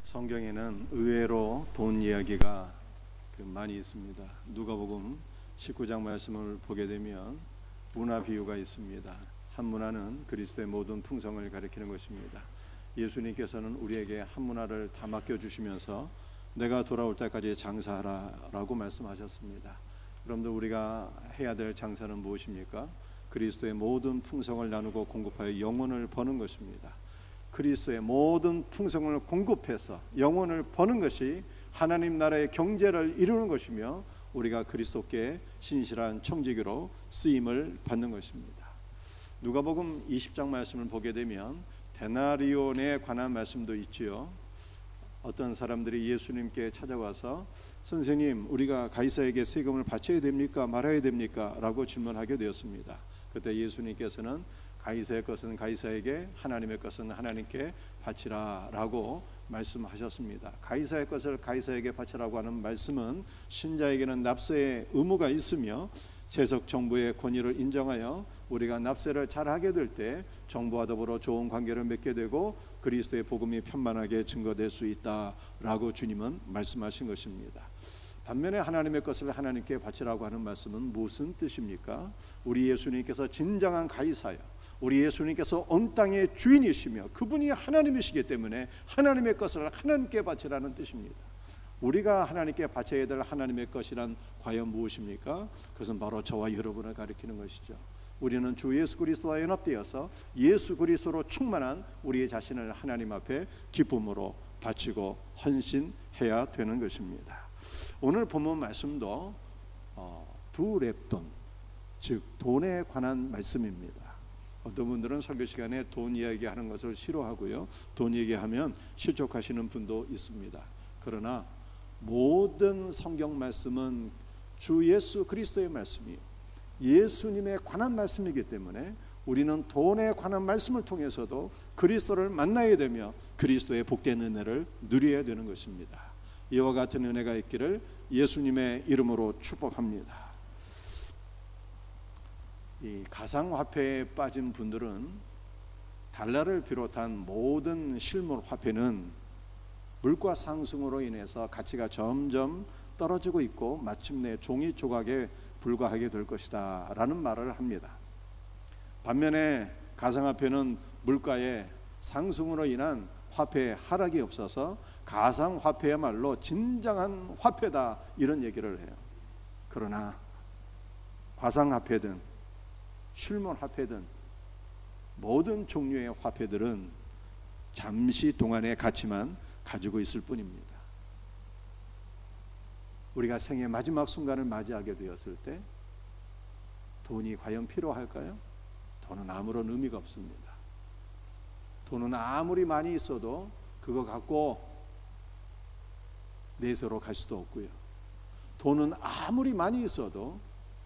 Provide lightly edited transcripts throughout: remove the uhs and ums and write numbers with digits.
성경에는 의외로 돈 이야기가 많이 있습니다. 누가복음 19장 말씀을 보게 되면 문화 비유가 있습니다. 한 문화는 그리스도의 모든 풍성을 가리키는 것입니다. 예수님께서는 우리에게 한 문화를 다 맡겨주시면서 내가 돌아올 때까지 장사하라라고 말씀하셨습니다. 그런데 우리가 해야 될 장사는 무엇입니까? 그리스도의 모든 풍성을 나누고 공급하여 영혼을 버는 것입니다. 그리스도의 모든 풍성을 공급해서 영혼을 버는 것이 하나님 나라의 경제를 이루는 것이며 우리가 그리스도께 신실한 청지기로 쓰임을 받는 것입니다. 누가복음 20장 말씀을 보게 되면 데나리온에 관한 말씀도 있지요. 어떤 사람들이 예수님께 찾아와서 선생님, 우리가 가이사에게 세금을 바쳐야 됩니까? 말아야 됩니까? 라고 질문하게 되었습니다. 그때 예수님께서는 가이사의 것은 가이사에게, 하나님의 것은 하나님께 바치라 라고 말씀하셨습니다. 가이사의 것을 가이사에게 바치라고 하는 말씀은 신자에게는 납세의 의무가 있으며 세속 정부의 권위를 인정하여 우리가 납세를 잘하게 될 때 정부와 더불어 좋은 관계를 맺게 되고 그리스도의 복음이 편만하게 증거될 수 있다라고 주님은 말씀하신 것입니다. 반면에 하나님의 것을 하나님께 바치라고 하는 말씀은 무슨 뜻입니까? 우리 예수님께서 진정한 가이사여, 우리 예수님께서 온 땅의 주인이시며 그분이 하나님이시기 때문에 하나님의 것을 하나님께 바치라는 뜻입니다. 우리가 하나님께 바쳐야 될 하나님의 것이란 과연 무엇입니까? 그것은 바로 저와 여러분을 가리키는 것이죠. 우리는 주 예수 그리스도와 연합되어서 예수 그리스도로 충만한 우리의 자신을 하나님 앞에 기쁨으로 바치고 헌신해야 되는 것입니다. 오늘 본문 말씀도 두렙돈, 즉 돈에 관한 말씀입니다. 어떤 분들은 설교 시간에 돈 이야기하는 것을 싫어하고요, 돈 얘기하면 실족하시는 분도 있습니다. 그러나 모든 성경 말씀은 주 예수 그리스도의 말씀이에요. 예수님에 관한 말씀이기 때문에 우리는 돈에 관한 말씀을 통해서도 그리스도를 만나야 되며 그리스도의 복된 은혜를 누려야 되는 것입니다. 이와 같은 은혜가 있기를 예수님의 이름으로 축복합니다. 이 가상화폐에 빠진 분들은 달러를 비롯한 모든 실물 화폐는 물가 상승으로 인해서 가치가 점점 떨어지고 있고 마침내 종이 조각에 불과하게 될 것이다 라는 말을 합니다. 반면에 가상화폐는 물가의 상승으로 인한 화폐의 하락이 없어서 가상화폐야말로 진정한 화폐다 이런 얘기를 해요. 그러나 가상화폐든 실물화폐든 모든 종류의 화폐들은 잠시 동안의 가치만 가지고 있을 뿐입니다. 우리가 생의 마지막 순간을 맞이하게 되었을 때 돈이 과연 필요할까요? 돈은 아무런 의미가 없습니다. 돈은 아무리 많이 있어도 그거 갖고 내세로 갈 수도 없고요. 돈은 아무리 많이 있어도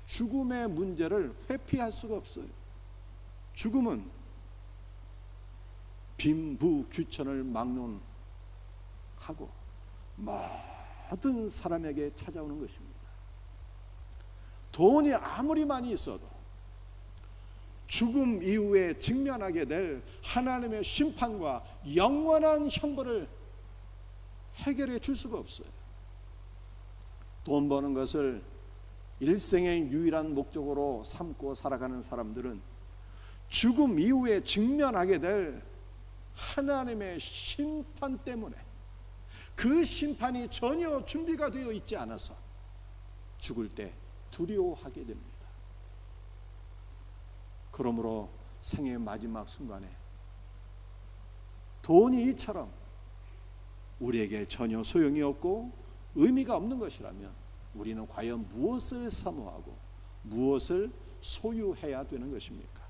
죽음의 문제를 회피할 수가 없어요. 죽음은 빈부귀천을 막론하고 모든 사람에게 찾아오는 것입니다. 돈이 아무리 많이 있어도 죽음 이후에 직면하게 될 하나님의 심판과 영원한 형벌을 해결해 줄 수가 없어요. 돈 버는 것을 일생의 유일한 목적으로 삼고 살아가는 사람들은 죽음 이후에 직면하게 될 하나님의 심판 때문에 그 심판이 전혀 준비가 되어 있지 않아서 죽을 때 두려워하게 됩니다. 그러므로 생의 마지막 순간에 돈이 이처럼 우리에게 전혀 소용이 없고 의미가 없는 것이라면 우리는 과연 무엇을 사모하고 무엇을 소유해야 되는 것입니까?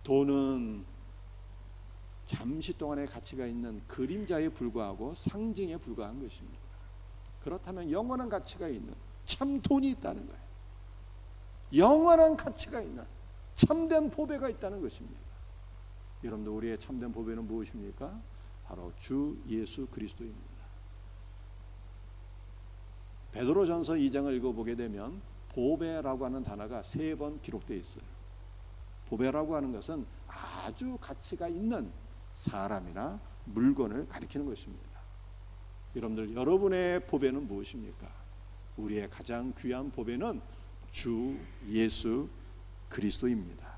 돈은 잠시 동안의 가치가 있는 그림자에 불과하고 상징에 불과한 것입니다. 그렇다면 영원한 가치가 있는 참 돈이 있다는 거예요. 영원한 가치가 있는 참된 보배가 있다는 것입니다. 여러분들, 우리의 참된 보배는 무엇입니까? 바로 주 예수 그리스도입니다. 베드로전서 2장을 읽어보게 되면 보배라고 하는 단어가 3번 기록되어 있어요. 보배라고 하는 것은 아주 가치가 있는 사람이나 물건을 가리키는 것입니다. 여러분들, 여러분의 보배는 무엇입니까? 우리의 가장 귀한 보배는 주 예수 그리스도입니다.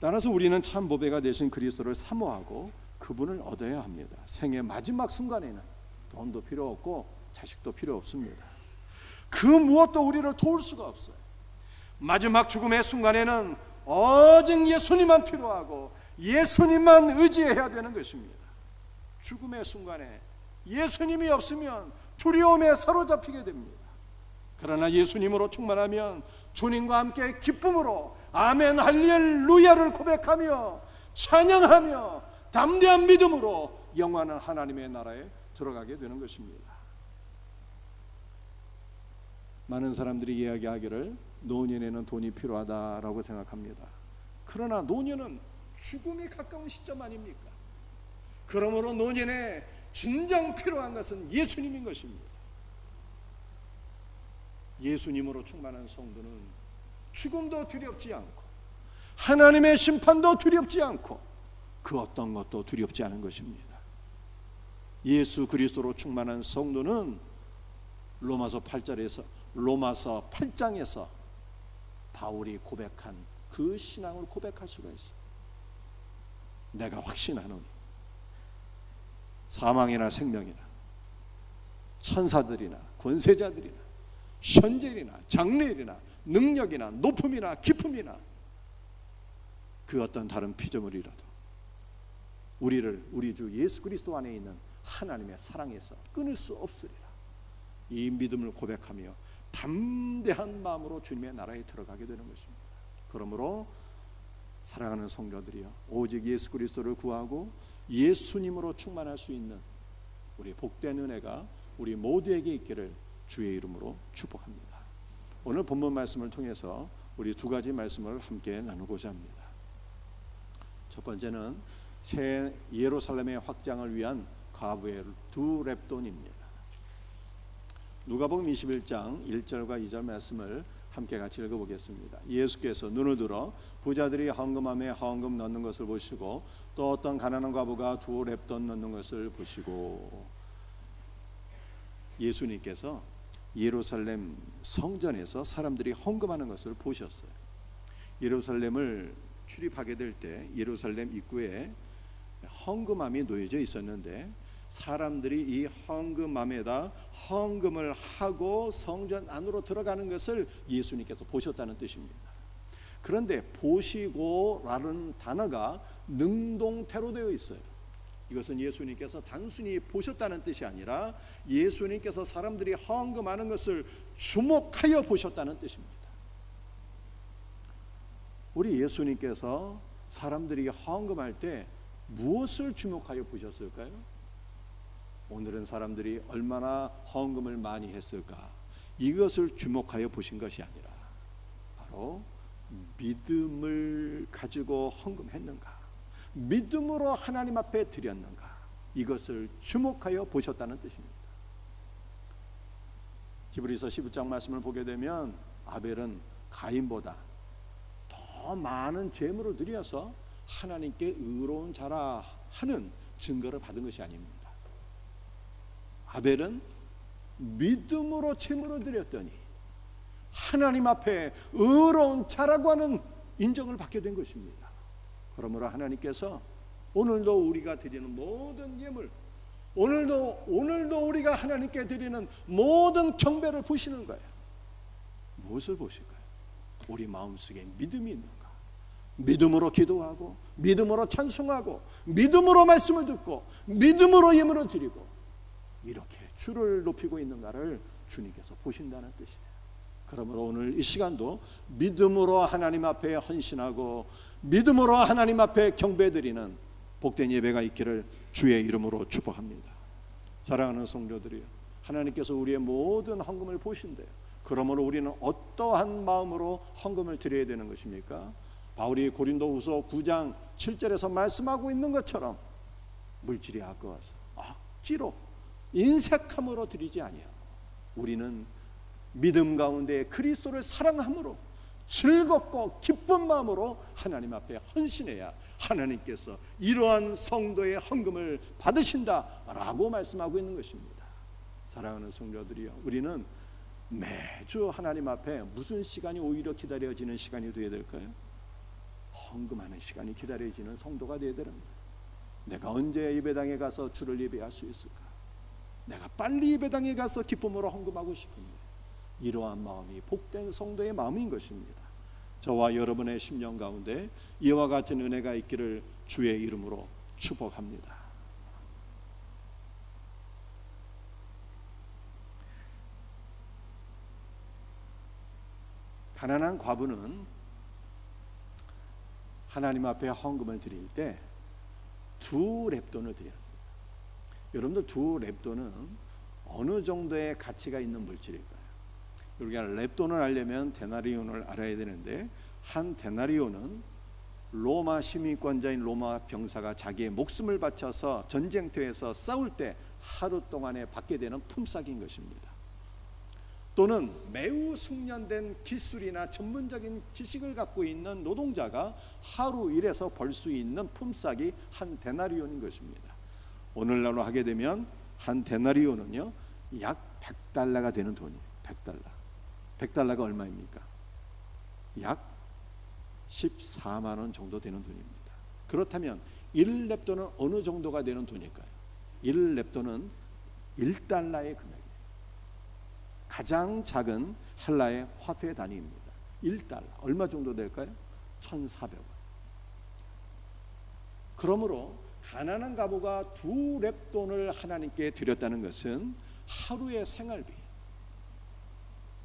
따라서 우리는 참 보배가 되신 그리스도를 사모하고 그분을 얻어야 합니다. 생의 마지막 순간에는 돈도 필요 없고 자식도 필요 없습니다. 그 무엇도 우리를 도울 수가 없어요. 마지막 죽음의 순간에는 오직 예수님만 필요하고 예수님만 의지해야 되는 것입니다. 죽음의 순간에 예수님이 없으면 두려움에 사로잡히게 됩니다. 그러나 예수님으로 충만하면 주님과 함께 기쁨으로 아멘 할렐루야를 고백하며 찬양하며 담대한 믿음으로 영원한 하나님의 나라에 들어가게 되는 것입니다. 많은 사람들이 이야기하기를 노년에는 돈이 필요하다라고 생각합니다. 그러나 노년은 죽음이 가까운 시점 아닙니까? 그러므로 노년에 진정 필요한 것은 예수님인 것입니다. 예수님으로 충만한 성도는 죽음도 두렵지 않고 하나님의 심판도 두렵지 않고 그 어떤 것도 두렵지 않은 것입니다. 예수 그리스도로 충만한 성도는 로마서 8장에서 바울이 고백한 그 신앙을 고백할 수가 있어요. 내가 확신하노니 사망이나 생명이나 천사들이나 권세자들이나 현재일이나 장래일이나 능력이나 높음이나 깊음이나 그 어떤 다른 피조물이라도 우리 주 예수 그리스도 안에 있는 하나님의 사랑에서 끊을 수 없으리라. 이 믿음을 고백하며 담대한 마음으로 주님의 나라에 들어가게 되는 것입니다. 그러므로 사랑하는 성도들이여, 오직 예수 그리스도를 구하고 예수님으로 충만할 수 있는 우리 복된 은혜가 우리 모두에게 있기를 주의 이름으로 축복합니다. 오늘 본문 말씀을 통해서 우리 두 가지 말씀을 함께 나누고자 합니다. 첫 번째는 새 예루살렘의 확장을 위한 과부의 두 렙돈입니다. 누가복음 21장 1절과 2절 말씀을 함께 같이 읽어보겠습니다. 예수께서 눈을 들어 부자들이 헌금함에 헌금 넣는 것을 보시고 또 어떤 가난한 과부가 두 렙돈 넣는 것을 보시고, 예수님께서 예루살렘 성전에서 사람들이 헌금하는 것을 보셨어요. 예루살렘을 출입하게 될 때 예루살렘 입구에 헌금함이 놓여져 있었는데 사람들이 이 헌금함에다 헌금을 하고 성전 안으로 들어가는 것을 예수님께서 보셨다는 뜻입니다. 그런데 보시고라는 단어가 능동태로 되어 있어요. 이것은 예수님께서 단순히 보셨다는 뜻이 아니라 예수님께서 사람들이 헌금하는 것을 주목하여 보셨다는 뜻입니다. 우리 예수님께서 사람들이 헌금할 때 무엇을 주목하여 보셨을까요? 오늘은 사람들이 얼마나 헌금을 많이 했을까, 이것을 주목하여 보신 것이 아니라 바로 믿음을 가지고 헌금했는가, 믿음으로 하나님 앞에 드렸는가, 이것을 주목하여 보셨다는 뜻입니다. 히브리서 12장 말씀을 보게 되면 아벨은 가인보다 더 많은 제물을 드려서 하나님께 의로운 자라 하는 증거를 받은 것이 아닙니다. 아벨은 믿음으로 제물을 드렸더니 하나님 앞에 의로운 자라고 하는 인정을 받게 된 것입니다. 그러므로 하나님께서 오늘도 우리가 드리는 모든 예물, 오늘도 우리가 하나님께 드리는 모든 경배를 보시는 거예요. 무엇을 보실까요? 우리 마음속에 믿음이 있는가, 믿음으로 기도하고 믿음으로 찬송하고 믿음으로 말씀을 듣고 믿음으로 예물을 드리고 이렇게 주를 높이고 있는가를 주님께서 보신다는 뜻이에요. 그러므로 오늘 이 시간도 믿음으로 하나님 앞에 헌신하고 믿음으로 하나님 앞에 경배드리는 복된 예배가 있기를 주의 이름으로 축복합니다. 사랑하는 성도들이여, 하나님께서 우리의 모든 헌금을 보신대요. 그러므로 우리는 어떠한 마음으로 헌금을 드려야 되는 것입니까? 바울이 고린도후서 9장 7절에서 말씀하고 있는 것처럼 물질이 아까워서 억지로 인색함으로 드리지 아니하고 우리는 믿음 가운데 그리스도를 사랑함으로 즐겁고 기쁜 마음으로 하나님 앞에 헌신해야 하나님께서 이러한 성도의 헌금을 받으신다라고 말씀하고 있는 것입니다. 사랑하는 성도들이요, 우리는 매주 하나님 앞에 무슨 시간이 오히려 기다려지는 시간이 되어야 될까요? 헌금하는 시간이 기다려지는 성도가 되어야 됩니다. 내가 언제 예배당에 가서 주를 예배할 수 있을까? 내가 빨리 예배당에 가서 기쁨으로 헌금하고 싶은데, 이러한 마음이 복된 성도의 마음인 것입니다. 저와 여러분의 심령 가운데 이와 같은 은혜가 있기를 주의 이름으로 축복합니다. 가난한 과부는 하나님 앞에 헌금을 드릴 때 2렙돈을 드렸어요. 여러분들 2렙돈은 어느 정도의 가치가 있는 물질일까요? 우리가 렙돈을 알려면 데나리온을 알아야 되는데, 한 데나리온은 로마 시민권자인 로마 병사가 자기의 목숨을 바쳐서 전쟁터에서 싸울 때 하루 동안에 받게 되는 품삯인 것입니다. 또는 매우 숙련된 기술이나 전문적인 지식을 갖고 있는 노동자가 하루 일해서 벌 수 있는 품삯이 한 데나리온인 것입니다. 오늘날로 하게 되면 한 데나리온은요 약 100달러가 되는 돈이에요. 100달러가 얼마입니까? 약 14만 원 정도 되는 돈입니다. 그렇다면 1렙돈은 어느 정도가 되는 돈일까요? 1렙돈은 1달러의 금액이에요. 가장 작은 헬라의 화폐 단위입니다. 1달러 얼마 정도 될까요? 1,400원. 그러므로 가난한 과부가 2렙돈을 하나님께 드렸다는 것은 하루의 생활비.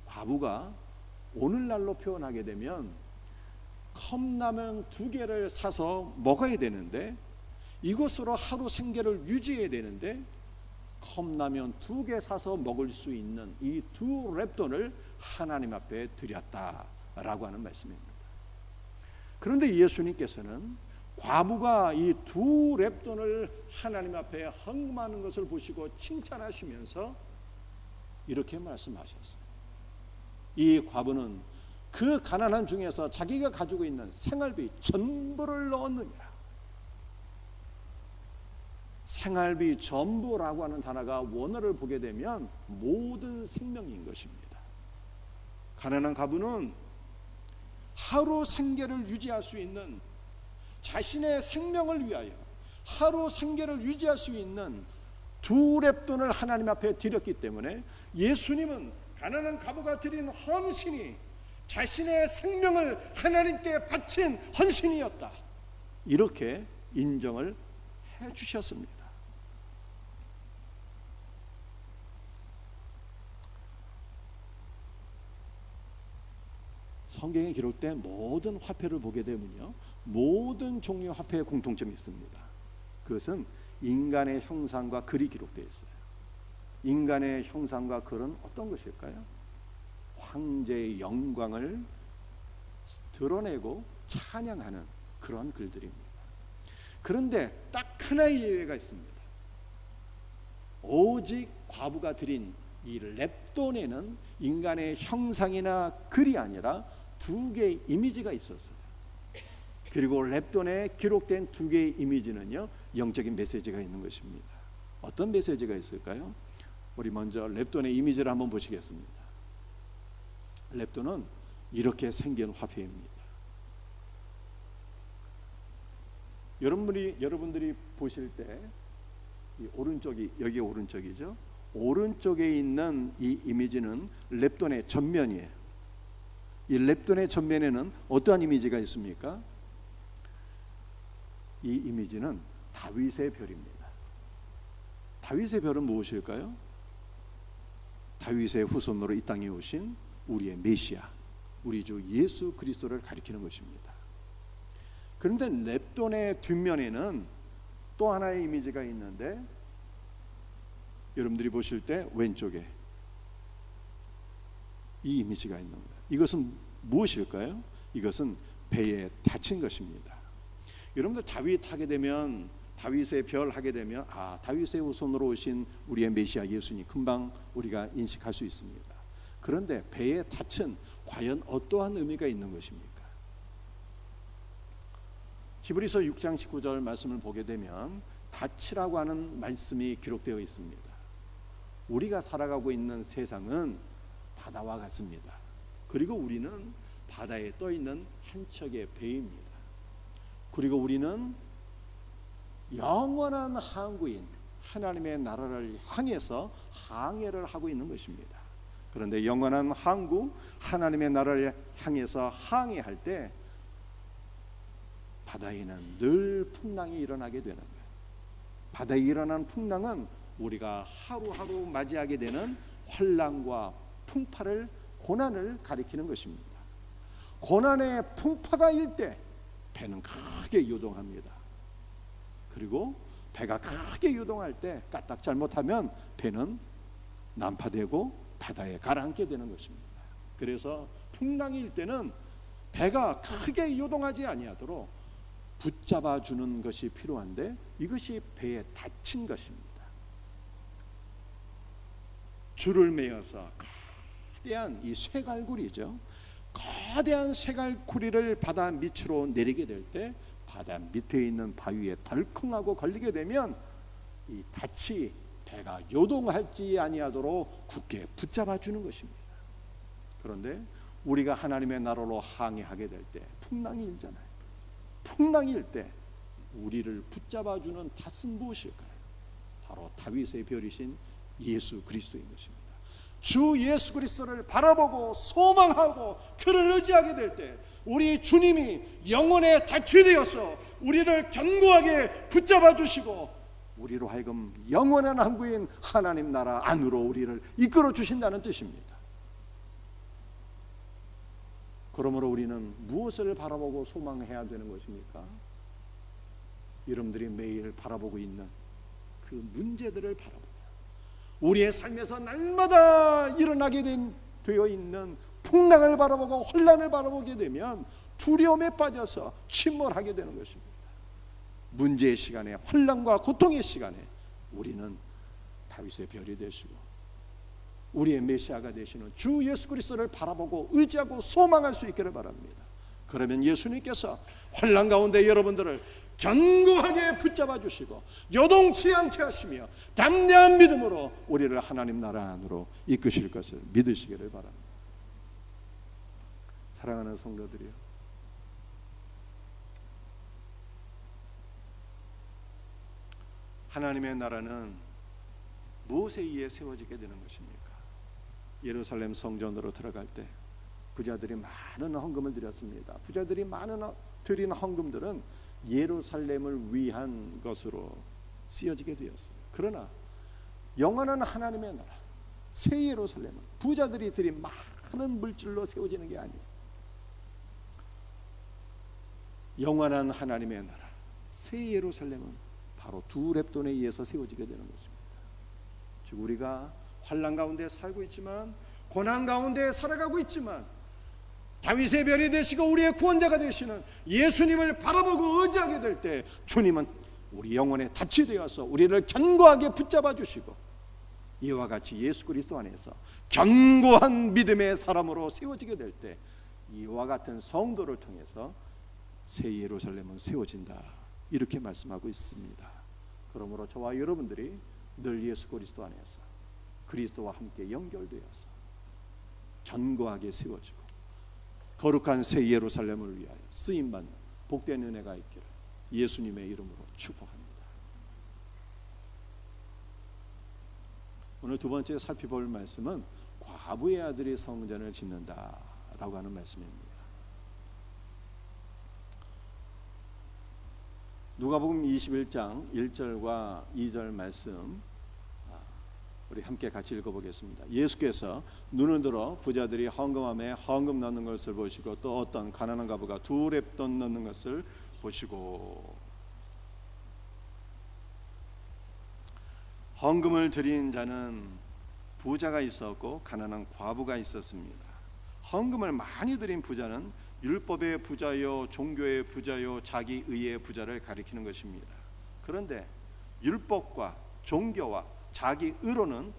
과부가 오늘날로 표현하게 되면 컵라면 2개를 사서 먹어야 되는데, 이것으로 하루 생계를 유지해야 되는데, 컵라면 2개 사서 먹을 수 있는 이 2렙돈을 하나님 앞에 드렸다라고 하는 말씀입니다. 그런데 예수님께서는 과부가 이 2렙돈을 하나님 앞에 헌금하는 것을 보시고 칭찬하시면서 이렇게 말씀하셨어요. 이 과부는 그 가난한 중에서 자기가 가지고 있는 생활비 전부를 넣었느니라. 생활비 전부라고 하는 단어가 원어를 보게 되면 모든 생명인 것입니다. 가난한 과부는 하루 생계를 유지할 수 있는, 자신의 생명을 위하여 하루 생계를 유지할 수 있는 2렙돈을 하나님 앞에 드렸기 때문에 예수님은 가난한 과부가 드린 헌신이 자신의 생명을 하나님께 바친 헌신이었다, 이렇게 인정을 해 주셨습니다. 성경에 기록된 모든 화폐를 보게 되면요, 모든 종류의 화폐의 공통점이 있습니다. 그것은 인간의 형상과 글이 기록되어 있어요. 인간의 형상과 글은 어떤 것일까요? 황제의 영광을 드러내고 찬양하는 그런 글들입니다. 그런데 딱 하나의 예외가 있습니다. 오직 과부가 드린 이 렙돈에는 인간의 형상이나 글이 아니라 2개의 이미지가 있었어요. 그리고 렙돈에 기록된 2개의 이미지는요, 영적인 메시지가 있는 것입니다. 어떤 메시지가 있을까요? 우리 먼저 렙돈의 이미지를 한번 보시겠습니다. 렙돈은 이렇게 생긴 화폐입니다. 여러분들이 보실 때 이 오른쪽이, 여기 오른쪽이죠. 오른쪽에 있는 이 이미지는 렙돈의 전면이에요. 이 렙돈의 전면에는 어떠한 이미지가 있습니까? 이 이미지는 다윗의 별입니다. 다윗의 별은 무엇일까요? 다윗의 후손으로 이 땅에 오신 우리의 메시아, 우리 주 예수 그리스도를 가리키는 것입니다. 그런데 렙돈의 뒷면에는 또 하나의 이미지가 있는데, 여러분들이 보실 때 왼쪽에 이 이미지가 있는 거예요. 이것은 무엇일까요? 이것은 배에 닫힌 것입니다. 여러분들 다윗 하게 되면, 다윗의 별 하게 되면, 다윗의 후손으로 오신 우리의 메시아 예수님 금방 우리가 인식할 수 있습니다. 그런데 배에 닫힌 과연 어떠한 의미가 있는 것입니까? 히브리서 6장 19절 말씀을 보게 되면 닻이라고 하는 말씀이 기록되어 있습니다. 우리가 살아가고 있는 세상은 바다와 같습니다. 그리고 우리는 바다에 떠 있는 한 척의 배입니다. 그리고 우리는 영원한 항구인 하나님의 나라를 향해서 항해를 하고 있는 것입니다. 그런데 영원한 항구 하나님의 나라를 향해서 항해할 때 바다에는 늘 풍랑이 일어나게 되는 거예요. 바다에 일어난 풍랑은 우리가 하루하루 맞이하게 되는 환난과 풍파를, 고난을 가리키는 것입니다. 고난의 풍파가 일 때 배는 크게 요동합니다. 그리고 배가 크게 요동할 때 까딱 잘못하면 배는 난파되고 바다에 가라앉게 되는 것입니다. 그래서 풍랑이 일 때는 배가 크게 요동하지 아니하도록 붙잡아 주는 것이 필요한데 이것이 배에 닫힌 것입니다. 줄을 매어서 거대한 이 쇠갈고리죠. 거대한 쇠갈고리를 바다 밑으로 내리게 될 때 바다 밑에 있는 바위에 덜컹하고 걸리게 되면 이 닻이 배가 요동하지 아니하도록 굳게 붙잡아 주는 것입니다. 그런데 우리가 하나님의 나라로 항해하게 될 때 풍랑이 일잖아요. 풍랑이 일 때 우리를 붙잡아 주는 탓은 무엇일까요? 바로 다윗의 별이신 예수 그리스도인 것입니다. 주 예수 그리스도를 바라보고 소망하고 그를 의지하게 될 때 우리 주님이 영혼의 닻이 되어서 우리를 견고하게 붙잡아 주시고 우리로 하여금 영원한 항구인 하나님 나라 안으로 우리를 이끌어 주신다는 뜻입니다. 그러므로 우리는 무엇을 바라보고 소망해야 되는 것입니까? 여러분들이 매일 바라보고 있는 그 문제들을 바라보고 우리의 삶에서 날마다 일어나게 되어 있는 풍랑을 바라보고 혼란을 바라보게 되면 두려움에 빠져서 침몰하게 되는 것입니다. 문제의 시간에, 혼란과 고통의 시간에 우리는 다윗의 별이 되시고 우리의 메시아가 되시는 주 예수 그리스도를 바라보고 의지하고 소망할 수 있기를 바랍니다. 그러면 예수님께서 혼란 가운데 여러분들을 견고하게 붙잡아 주시고 요동치 않게 하시며 담대한 믿음으로 우리를 하나님 나라 안으로 이끄실 것을 믿으시기를 바랍니다. 사랑하는 성도들이요, 하나님의 나라는 무엇에 의해 세워지게 되는 것입니까? 예루살렘 성전으로 들어갈 때 부자들이 많은 헌금을 드렸습니다. 부자들이 많은 드린 헌금들은 예루살렘을 위한 것으로 쓰여지게 되었어요. 그러나 영원한 하나님의 나라 새 예루살렘은 부자들이 드린 많은 물질로 세워지는 게 아니에요. 영원한 하나님의 나라 새 예루살렘은 바로 두 렙돈에 의해서 세워지게 되는 것입니다. 즉 우리가 환난 가운데 살고 있지만 고난 가운데 살아가고 있지만 다윗의 별이 되시고 우리의 구원자가 되시는 예수님을 바라보고 의지하게 될 때 주님은 우리 영혼에 닻이 되어서 우리를 견고하게 붙잡아 주시고 이와 같이 예수 그리스도 안에서 견고한 믿음의 사람으로 세워지게 될 때 이와 같은 성도를 통해서 새 예루살렘은 세워진다 이렇게 말씀하고 있습니다. 그러므로 저와 여러분들이 늘 예수 그리스도 안에서 그리스도와 함께 연결되어서 견고하게 세워지고 거룩한 새 예루살렘을 위하여 쓰임받는 복된 은혜가 있기를 예수님의 이름으로 축복합니다. 오늘 두 번째 살펴볼 말씀은 과부의 아들이 성전을 짓는다라고 하는 말씀입니다. 누가복음 21장 1절과 2절 말씀 우리 함께 같이 읽어보겠습니다. 예수께서 눈을 들어 부자들이 헌금함에 헌금 넣는 것을 보시고 또 어떤 가난한 과부가 두 렙돈 넣는 것을 보시고 헌금을 드린 자는 부자가 있었고 가난한 과부가 있었습니다. 헌금을 많이 드린 부자는 율법의 부자요 종교의 부자요 자기 의의 부자를 가리키는 것입니다. 그런데 율법과 종교와 자기 의로는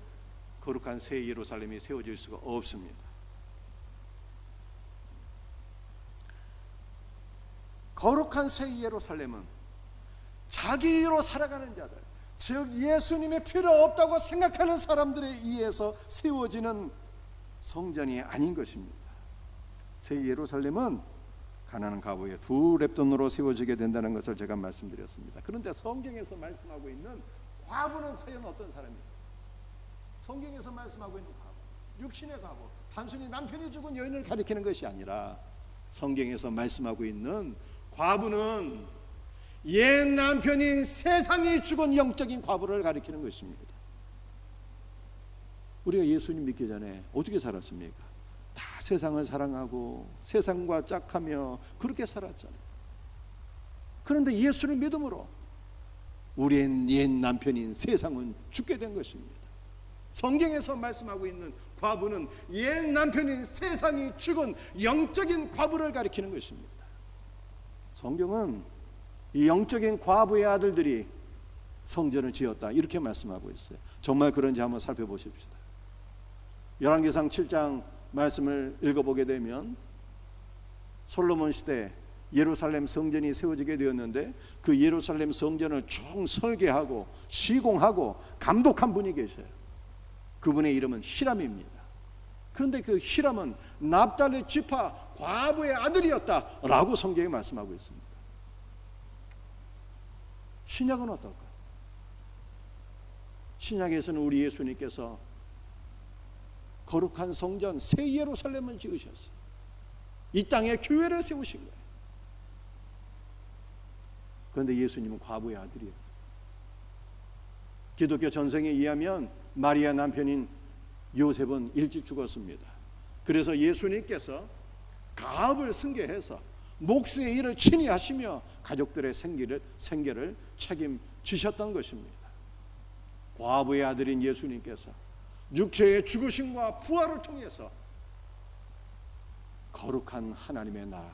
거룩한 새 예루살렘이 세워질 수가 없습니다. 거룩한 새 예루살렘은 자기 의로 살아가는 자들, 즉 예수님이 필요 없다고 생각하는 사람들에 의해서 세워지는 성전이 아닌 것입니다. 새 예루살렘은 가나안 과부의 두 랩돈으로 세워지게 된다는 것을 제가 말씀드렸습니다. 그런데 성경에서 말씀하고 있는 과부는 과연 어떤 사람입니까? 성경에서 말씀하고 있는 과부, 육신의 과부, 단순히 남편이 죽은 여인을 가리키는 것이 아니라 성경에서 말씀하고 있는 과부는 옛 남편인 세상이 죽은 영적인 과부를 가리키는 것입니다. 우리가 예수님 믿기 전에 어떻게 살았습니까? 다 세상을 사랑하고 세상과 짝하며 그렇게 살았잖아요. 그런데 예수를 믿음으로 우리의 옛 남편인 세상은 죽게 된 것입니다. 성경에서 말씀하고 있는 과부는 옛 남편인 세상이 죽은 영적인 과부를 가리키는 것입니다. 성경은 이 영적인 과부의 아들들이 성전을 지었다 이렇게 말씀하고 있어요. 정말 그런지 한번 살펴보십시다. 열왕기상 7장 말씀을 읽어보게 되면 솔로몬 시대 예루살렘 성전이 세워지게 되었는데 그 예루살렘 성전을 총 설계하고 시공하고 감독한 분이 계셔요. 그분의 이름은 히람입니다. 그런데 그 히람은 납달리 지파 과부의 아들이었다라고 성경에 말씀하고 있습니다. 신약은 어떨까? 신약에서는 우리 예수님께서 거룩한 성전 새 예루살렘을 지으셨어요. 이 땅에 교회를 세우신 거예요. 그런데 예수님은 과부의 아들이었어요. 기독교 전생에 의하면 마리아 남편인 요셉은 일찍 죽었습니다. 그래서 예수님께서 가업을 승계해서 목수의 일을 친히 하시며 가족들의 생계를 책임지셨던 것입니다. 과부의 아들인 예수님께서 육체의 죽으심과 부활을 통해서 거룩한 하나님의 나라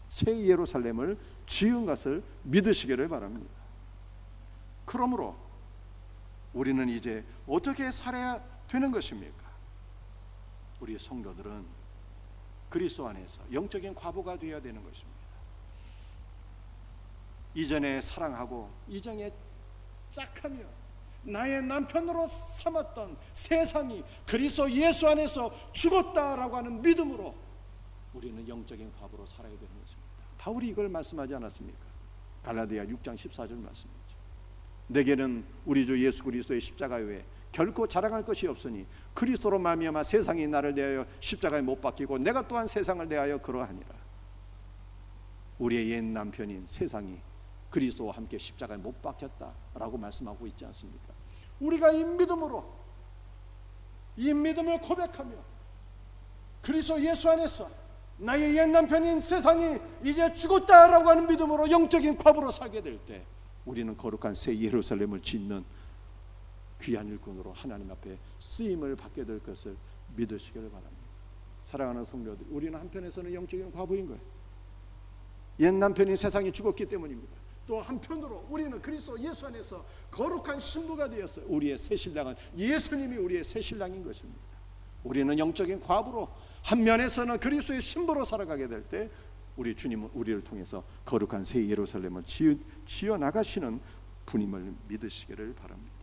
새 예루살렘을 지은 것을 믿으시기를 바랍니다. 그러므로 우리는 이제 어떻게 살아야 되는 것입니까? 우리 성도들은 그리스도 안에서 영적인 과부가 되어야 되는 것입니다. 이전에 사랑하고 이전에 짝하며 나의 남편으로 삼았던 세상이 그리스도 예수 안에서 죽었다라고 하는 믿음으로 우리는 영적인 과부로 살아야 되는 것입니다. 바울이 이걸 말씀하지 않았습니까? 갈라디아 6장 14절 말씀이죠. 내게는 우리 주 예수 그리스도의 십자가 외에 결코 자랑할 것이 없으니 그리스도로 말미암아 세상이 나를 대하여 십자가에 못 박히고 내가 또한 세상을 대하여 그러하니라. 우리의 옛 남편인 세상이 그리스도와 함께 십자가에 못 박혔다라고 말씀하고 있지 않습니까? 우리가 이 믿음으로 이 믿음을 고백하며 그리스도 예수 안에서 나의 옛 남편인 세상이 이제 죽었다라고 하는 믿음으로 영적인 과부로 살게 될 때 우리는 거룩한 새 예루살렘을 짓는 귀한 일꾼으로 하나님 앞에 쓰임을 받게 될 것을 믿으시기를 바랍니다. 사랑하는 성도들, 우리는 한편에서는 영적인 과부인 거예요. 옛 남편인 세상이 죽었기 때문입니다. 또 한편으로 우리는 그리스도 예수 안에서 거룩한 신부가 되었어요. 우리의 새 신랑은 예수님이 우리의 새 신랑인 것입니다. 우리는 영적인 과부로 한 면에서는 그리스도의 신부로 살아가게 될 때 우리 주님은 우리를 통해서 거룩한 새 예루살렘을 지어 나가시는 분임을 믿으시기를 바랍니다.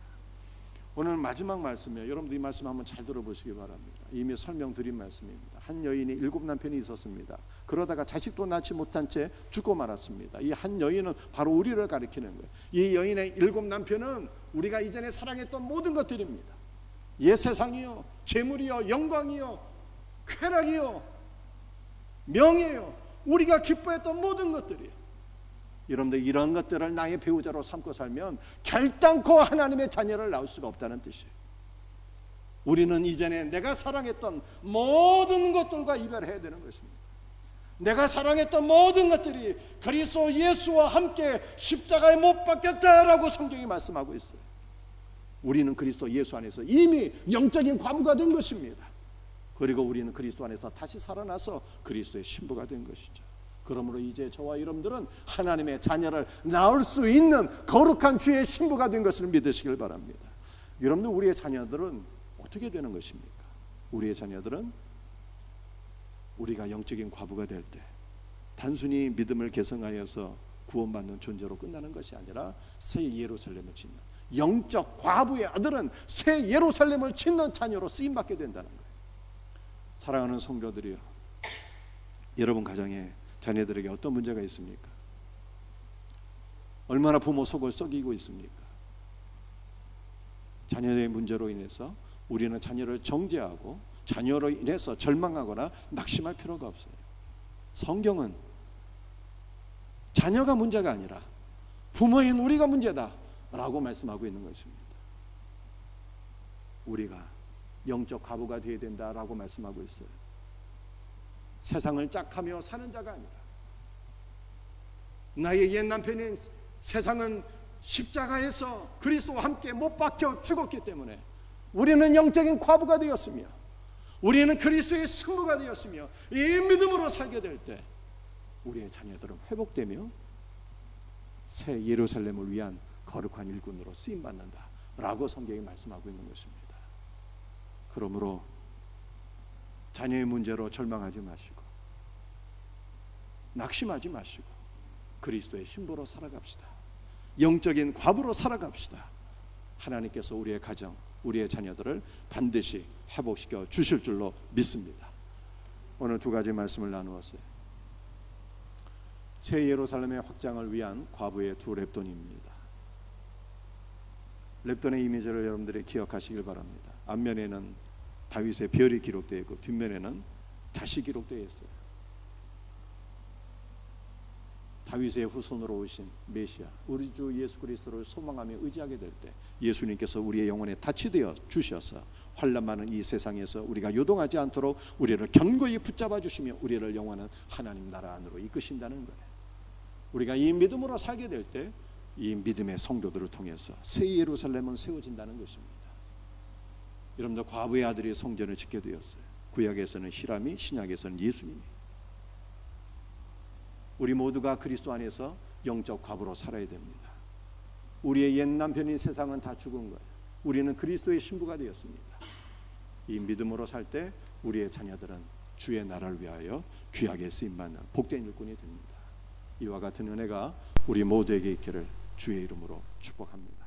오늘 마지막 말씀이에요. 여러분들 이 말씀 한번 잘 들어보시기 바랍니다. 이미 설명드린 말씀입니다. 한 여인이 7 남편이 있었습니다. 그러다가 자식도 낳지 못한 채 죽고 말았습니다. 이 한 여인은 바로 우리를 가리키는 거예요. 이 여인의 7 남편은 우리가 이전에 사랑했던 모든 것들입니다. 옛 세상이요, 재물이요, 영광이요, 쾌락이요, 명예요, 우리가 기뻐했던 모든 것들이요. 여러분들 이런 것들을 나의 배우자로 삼고 살면 결단코 하나님의 자녀를 낳을 수가 없다는 뜻이에요. 우리는 이전에 내가 사랑했던 모든 것들과 이별해야 되는 것입니다. 내가 사랑했던 모든 것들이 그리스도 예수와 함께 십자가에 못 박혔다라고 성경이 말씀하고 있어요. 우리는 그리스도 예수 안에서 이미 영적인 과부가 된 것입니다. 그리고 우리는 그리스도 안에서 다시 살아나서 그리스도의 신부가 된 것이죠. 그러므로 이제 저와 여러분들은 하나님의 자녀를 낳을 수 있는 거룩한 주의 신부가 된 것을 믿으시길 바랍니다. 여러분들, 우리의 자녀들은 어떻게 되는 것입니까? 우리의 자녀들은 우리가 영적인 과부가 될 때 단순히 믿음을 개성하여서 구원받는 존재로 끝나는 것이 아니라 새 예루살렘을 짓는, 영적 과부의 아들은 새 예루살렘을 짓는 자녀로 쓰임받게 된다는 거예요. 사랑하는 성도들이여, 여러분 가정에 자녀들에게 어떤 문제가 있습니까? 얼마나 부모 속을 썩이고 있습니까? 자녀의 문제로 인해서 우리는 자녀를 정죄하고 자녀로 인해서 절망하거나 낙심할 필요가 없어요. 성경은 자녀가 문제가 아니라 부모인 우리가 문제다 라고 말씀하고 있는 것입니다. 우리가 영적 과부가 되어야 된다라고 말씀하고 있어요. 세상을 짝하며 사는 자가 아니라, 나의 옛 남편인 세상은 십자가에서 그리스도와 함께 못 박혀 죽었기 때문에 우리는 영적인 과부가 되었으며, 우리는 그리스도의 신부가 되었으며, 이 믿음으로 살게 될 때 우리의 자녀들은 회복되며 새 예루살렘을 위한 거룩한 일꾼으로 쓰임받는다 라고 성경이 말씀하고 있는 것입니다. 그러므로 자녀의 문제로 절망하지 마시고 낙심하지 마시고 그리스도의 신부로 살아갑시다. 영적인 과부로 살아갑시다. 하나님께서 우리의 가정, 우리의 자녀들을 반드시 회복시켜 주실 줄로 믿습니다. 오늘 두 가지 말씀을 나누었어요. 새 예루살렘의 확장을 위한 과부의 두 렙돈입니다. 렙돈의 이미지를 여러분들이 기억하시길 바랍니다. 앞면에는 다윗의 별이 기록되어 있고 뒷면에는 다시 기록되어 있어요. 다윗의 후손으로 오신 메시아, 우리 주 예수 그리스도를 소망하며 의지하게 될 때 예수님께서 우리의 영혼에 닻이 되어 주셔서 환난 많은 이 세상에서 우리가 요동하지 않도록 우리를 견고히 붙잡아 주시며 우리를 영원한 하나님 나라 안으로 이끄신다는 거예요. 우리가 이 믿음으로 살게 될 때 이 믿음의 성도들을 통해서 새 예루살렘은 세워진다는 것입니다. 여러분들, 과부의 아들이 성전을 짓게 되었어요. 구약에서는 히람이, 신약에서는 예수님이. 우리 모두가 그리스도 안에서 영적 과부로 살아야 됩니다. 우리의 옛 남편인 세상은 다 죽은 거예요. 우리는 그리스도의 신부가 되었습니다. 이 믿음으로 살 때 우리의 자녀들은 주의 나라를 위하여 귀하게 쓰임받는 복된 일꾼이 됩니다. 이와 같은 은혜가 우리 모두에게 있기를 주의 이름으로 축복합니다.